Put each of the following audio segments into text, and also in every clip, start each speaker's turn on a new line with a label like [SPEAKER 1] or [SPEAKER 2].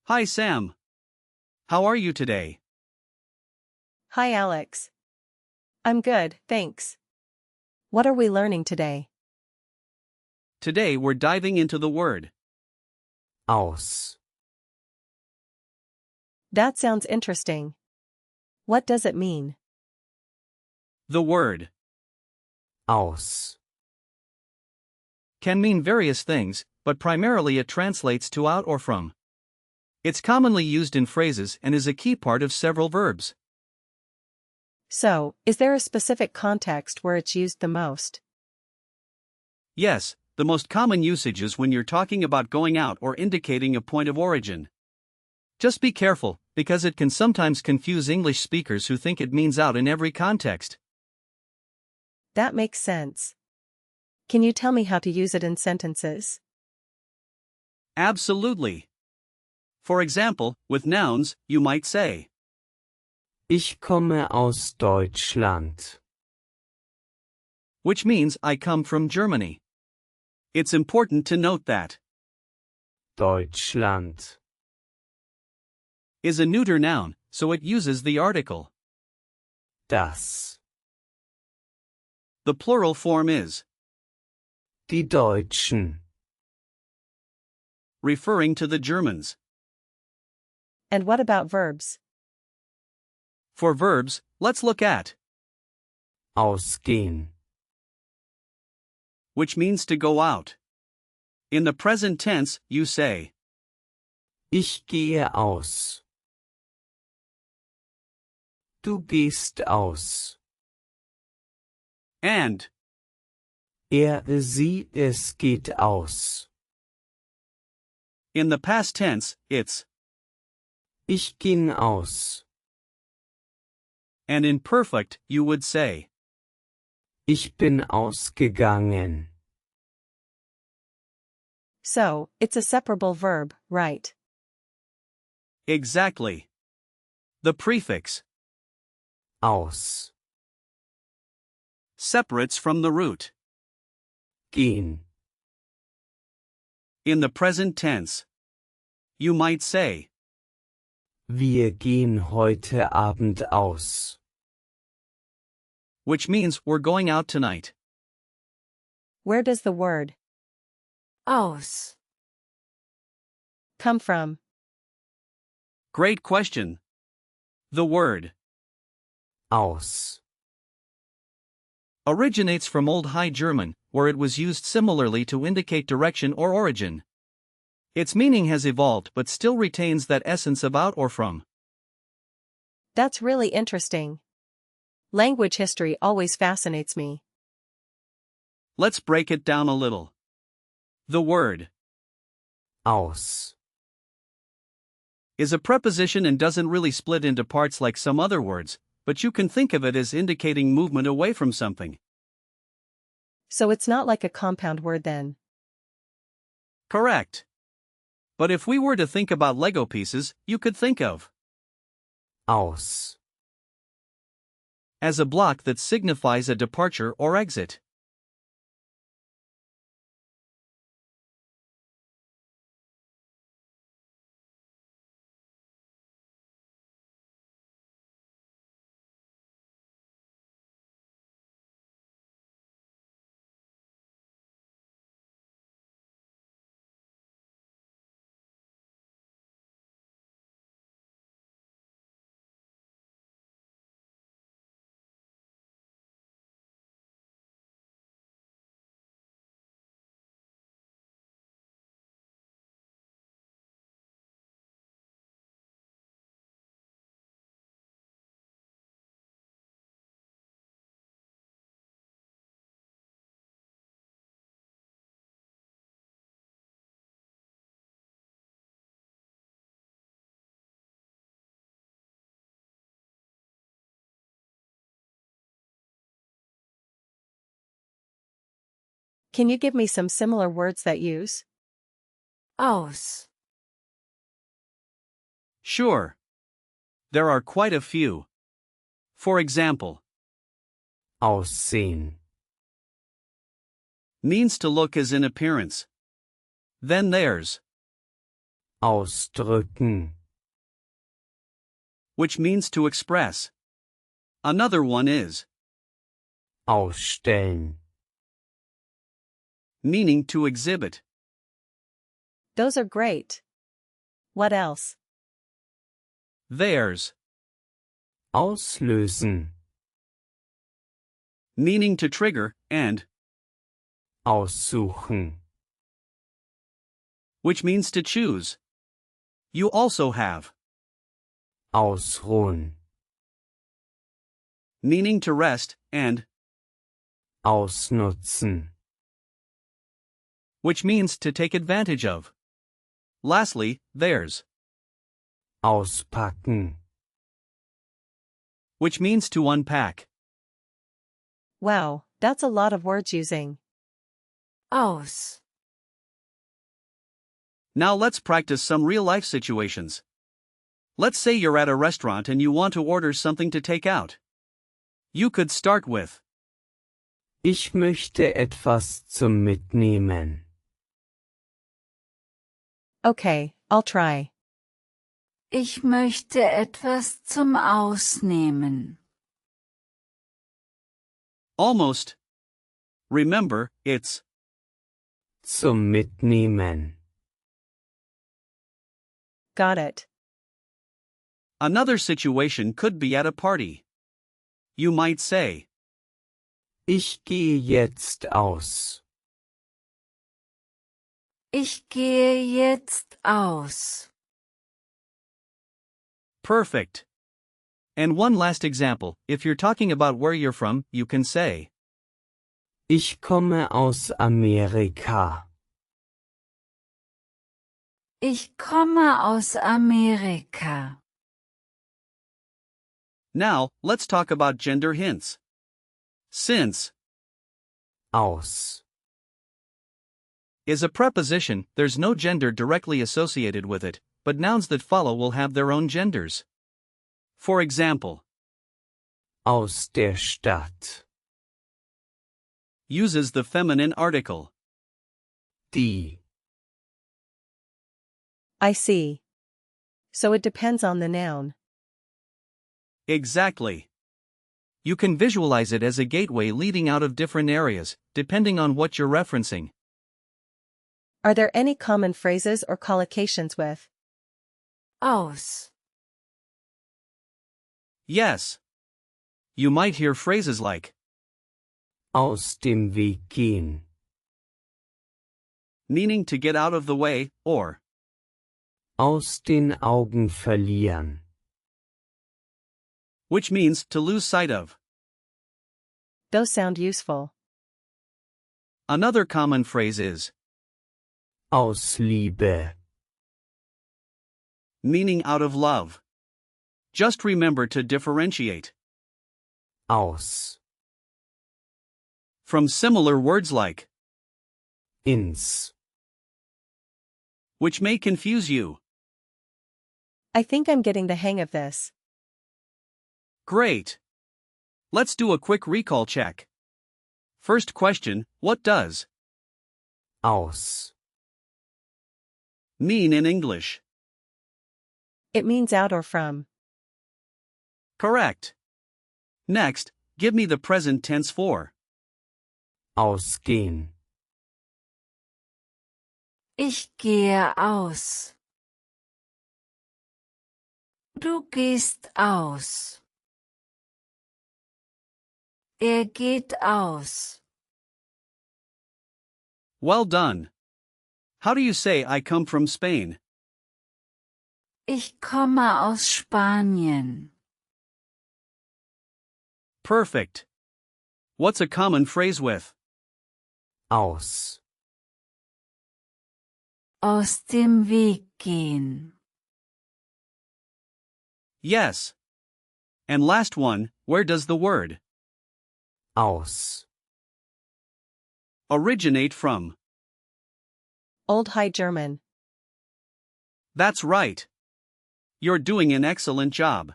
[SPEAKER 1] Hi Sam. How are you today?
[SPEAKER 2] Hi Alex. I'm good, thanks. What are we learning today?
[SPEAKER 1] Today we're diving into the word
[SPEAKER 3] Aus.
[SPEAKER 2] That sounds interesting. What does it mean?
[SPEAKER 1] The word
[SPEAKER 3] Aus.
[SPEAKER 1] can mean various things, but primarily it translates to out or from. It's commonly used in phrases and is a key part of several verbs.
[SPEAKER 2] So, is there a specific context where it's used the most?
[SPEAKER 1] Yes, the most common usage is when you're talking about going out or indicating a point of origin. Just be careful, because it can sometimes confuse English speakers who think it means out in every context.
[SPEAKER 2] That makes sense. Can you tell me how to use it in sentences?
[SPEAKER 1] Absolutely. For example, with nouns, you might say,
[SPEAKER 3] Ich komme aus Deutschland.
[SPEAKER 1] which means I come from Germany. It's important to note that
[SPEAKER 3] Deutschland.
[SPEAKER 1] is a neuter noun, so it uses the article.
[SPEAKER 3] Das.
[SPEAKER 1] The plural form is
[SPEAKER 3] Die Deutschen.
[SPEAKER 1] referring to the Germans.
[SPEAKER 2] And what about verbs?
[SPEAKER 1] For verbs, let's look at
[SPEAKER 3] Ausgehen.
[SPEAKER 1] which means to go out. In the present tense, you say
[SPEAKER 3] Ich gehe aus. Du gehst aus.
[SPEAKER 1] and
[SPEAKER 3] Sie, es geht aus.
[SPEAKER 1] in the past tense, it's
[SPEAKER 3] Ich ging aus.
[SPEAKER 1] and in perfect, you would say
[SPEAKER 3] Ich bin ausgegangen.
[SPEAKER 2] So, it's a separable verb, right?
[SPEAKER 1] exactly. The prefix
[SPEAKER 3] Aus.
[SPEAKER 1] separates from the root.
[SPEAKER 3] Gehen.
[SPEAKER 1] In the present tense, you might say
[SPEAKER 3] Wir gehen heute Abend aus.
[SPEAKER 1] which means we're going out tonight.
[SPEAKER 2] Where does the word
[SPEAKER 4] Aus.
[SPEAKER 2] come from?
[SPEAKER 1] Great question. The word
[SPEAKER 3] Aus.
[SPEAKER 1] originates from Old High German, where it was used similarly to indicate direction or origin. Its meaning has evolved but still retains that essence of out or from.
[SPEAKER 2] That's really interesting. Language history always fascinates me.
[SPEAKER 1] Let's break it down a little. The word
[SPEAKER 3] Aus.
[SPEAKER 1] is a preposition and doesn't really split into parts like some other words, but you can think of it as indicating movement away from something.
[SPEAKER 2] So it's not like a compound word then.
[SPEAKER 1] Correct. But if we were to think about Lego pieces, you could think of
[SPEAKER 3] Aus.
[SPEAKER 1] as a block that signifies a departure or exit.
[SPEAKER 2] Can you give me some similar words that use
[SPEAKER 4] Aus.
[SPEAKER 1] Sure. There are quite a few. For example,
[SPEAKER 3] Aussehen.
[SPEAKER 1] means to look as in appearance. Then there's
[SPEAKER 3] Ausdrücken.
[SPEAKER 1] which means to express. Another one is
[SPEAKER 3] Ausstellen.
[SPEAKER 1] meaning to exhibit.
[SPEAKER 2] Those are great. What else?
[SPEAKER 1] There's
[SPEAKER 3] Auslösen.
[SPEAKER 1] meaning to trigger, and
[SPEAKER 3] Aussuchen.
[SPEAKER 1] which means to choose. You also have
[SPEAKER 3] Ausruhen.
[SPEAKER 1] meaning to rest, and
[SPEAKER 3] Ausnutzen.
[SPEAKER 1] which means to take advantage of. Lastly, there's
[SPEAKER 3] Auspacken.
[SPEAKER 1] which means to unpack.
[SPEAKER 2] Wow, that's a lot of words using.
[SPEAKER 4] Aus.
[SPEAKER 1] Now let's practice some real-life situations. Let's say you're at a restaurant and you want to order something to take out. You could start with
[SPEAKER 3] Ich möchte etwas zum Mitnehmen.
[SPEAKER 2] Okay, I'll try.
[SPEAKER 4] Ich möchte etwas zum Ausnehmen.
[SPEAKER 1] almost. Remember, it's
[SPEAKER 3] Zum Mitnehmen.
[SPEAKER 2] Got it.
[SPEAKER 1] another situation could be at a party. You might say,
[SPEAKER 3] Ich gehe jetzt aus.
[SPEAKER 4] Ich gehe jetzt aus.
[SPEAKER 1] perfect. And one last example, if you're talking about where you're from, you can say,
[SPEAKER 3] Ich komme aus Amerika.
[SPEAKER 4] Ich komme aus Amerika.
[SPEAKER 1] Now, let's talk about gender hints. Since
[SPEAKER 3] Aus.
[SPEAKER 1] is a preposition, there's no gender directly associated with it, but nouns that follow will have their own genders. For example,
[SPEAKER 3] Aus der Stadt.
[SPEAKER 1] uses the feminine article.
[SPEAKER 3] Die.
[SPEAKER 2] I see. So it depends on the noun.
[SPEAKER 1] Exactly. You can visualize it as a gateway leading out of different areas, depending on what you're referencing.
[SPEAKER 2] Are there any common phrases or collocations with
[SPEAKER 4] Aus.
[SPEAKER 1] Yes. You might hear phrases like,
[SPEAKER 3] Aus dem Weg gehen.
[SPEAKER 1] meaning to get out of the way, or
[SPEAKER 3] Aus den Augen verlieren.
[SPEAKER 1] which means to lose sight of.
[SPEAKER 2] Those sound useful.
[SPEAKER 1] Another common phrase is,
[SPEAKER 3] Aus Liebe.
[SPEAKER 1] meaning out of love. Just remember to differentiate
[SPEAKER 3] Aus.
[SPEAKER 1] from similar words like,
[SPEAKER 3] Ins.
[SPEAKER 1] which may confuse you.
[SPEAKER 2] I think I'm getting the hang of this.
[SPEAKER 1] Great. Let's do a quick recall check. First question, what does
[SPEAKER 3] Aus.
[SPEAKER 1] mean in English?
[SPEAKER 2] It means out or from.
[SPEAKER 1] Correct. Next, give me the present tense for
[SPEAKER 3] Ausgehen.
[SPEAKER 4] Ich gehe aus. Du gehst aus. Geht aus.
[SPEAKER 1] well done. How do you say I come from Spain?
[SPEAKER 4] Ich komme aus Spanien.
[SPEAKER 1] Perfect. What's a common phrase with
[SPEAKER 3] Aus.
[SPEAKER 4] Aus dem Weg gehen.
[SPEAKER 1] yes? And last one, where does the word
[SPEAKER 3] Aus.
[SPEAKER 1] originate from?
[SPEAKER 2] Old High German.
[SPEAKER 1] That's right. You're doing an excellent job.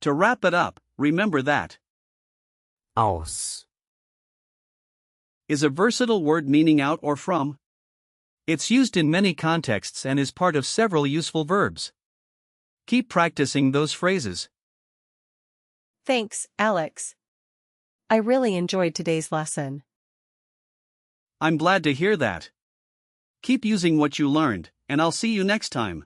[SPEAKER 1] To wrap it up, remember that
[SPEAKER 3] Aus.
[SPEAKER 1] is a versatile word meaning out or from. It's used in many contexts and is part of several useful verbs. Keep practicing those phrases.
[SPEAKER 2] Thanks, Alex. I really enjoyed today's lesson.
[SPEAKER 1] I'm glad to hear that. Keep using what you learned, and I'll see you next time.